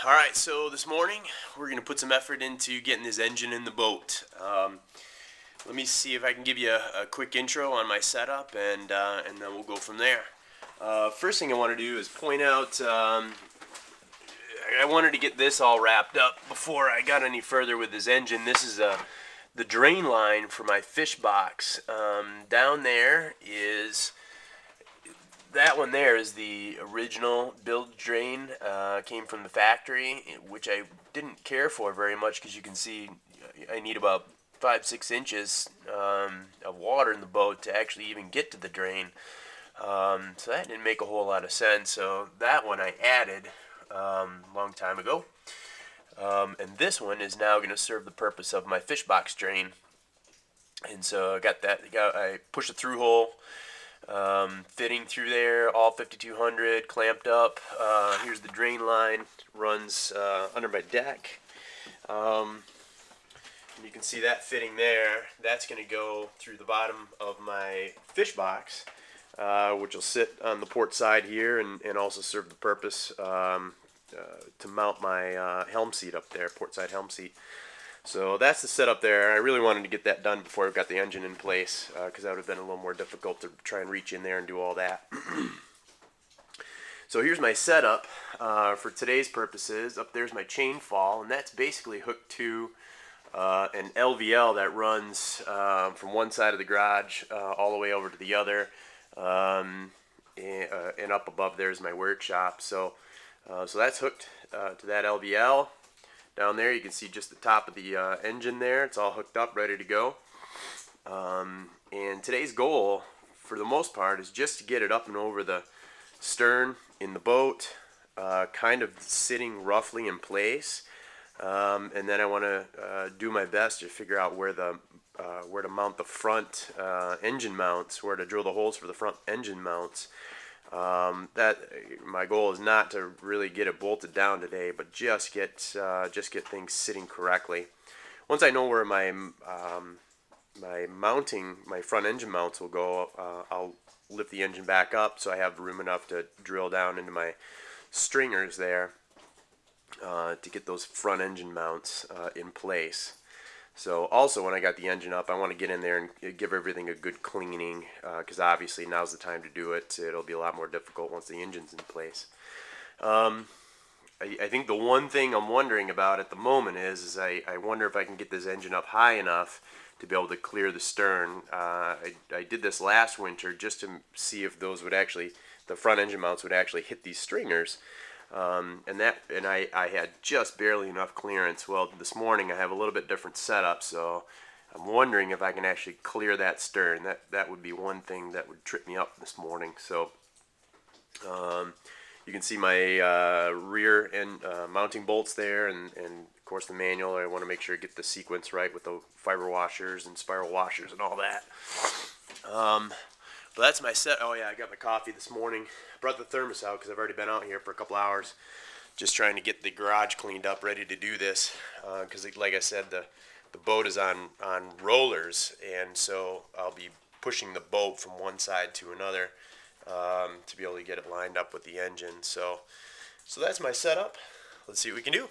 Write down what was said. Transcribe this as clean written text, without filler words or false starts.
Alright, so this morning we're going to put some effort into getting this engine in the boat. Let me see if I can give you a quick intro on my setup, and then we'll go from there. First thing I want to do is point out, I wanted to get this all wrapped up before I got any further with this engine. This is the drain line for my fish box. Down there is... That one there is the original build drain, came from the factory, which I didn't care for very much because you can see I need about 5-6 inches of water in the boat to actually even get to the drain. So that didn't make a whole lot of sense. So that one I added a long time ago. And this one is now going to serve the purpose of my fish box drain. And so I got that. I pushed a through hole. Fitting through there, all 5200 clamped up. Here's the drain line, runs under my deck. And you can see that fitting there. That's going to go through the bottom of my fish box, which will sit on the port side here and also serve the purpose to mount my helm seat up there, port side helm seat. So that's the setup there. I really wanted to get that done before I got the engine in place, because that would have been a little more difficult to try and reach in there and do all that. So here's my setup for today's purposes. Up there's my chain fall, and that's basically hooked to an LVL that runs from one side of the garage all the way over to the other, and up above there's my workshop. So that's hooked to that LVL. Down there you can see just the top of the engine there. It's all hooked up, ready to go. And today's goal, for the most part, is just to get it up and over the stern in the boat, kind of sitting roughly in place. And then I want to do my best to figure out where to mount the front engine mounts, where to drill the holes for the front engine mounts. That my goal is not to really get it bolted down today, but just get things sitting correctly. Once I know where my front engine mounts will go, I'll lift the engine back up so I have room enough to drill down into my stringers there to get those front engine mounts in place. So also, when I got the engine up, I want to get in there and give everything a good cleaning, because obviously now's the time to do it. It'll be a lot more difficult once the engine's in place. I think the one thing I'm wondering about at the moment is I wonder if I can get this engine up high enough to be able to clear the stern. I did this last winter just to see if those would actually, the front engine mounts would actually hit these stringers. And I had just barely enough clearance. Well, this morning I have a little bit different setup, so I'm wondering if I can actually clear that stern. That would be one thing that would trip me up this morning. So you can see my rear end mounting bolts there, and of course the manual. I want to make sure I get the sequence right with the fiber washers and spiral washers and all that. But that's my set. Oh yeah, I got my coffee this morning. Brought the thermos out because I've already been out here for a couple hours, just trying to get the garage cleaned up, ready to do this. Because like I said, the boat is on rollers, and so I'll be pushing the boat from one side to another to be able to get it lined up with the engine. So that's my setup. Let's see what we can do.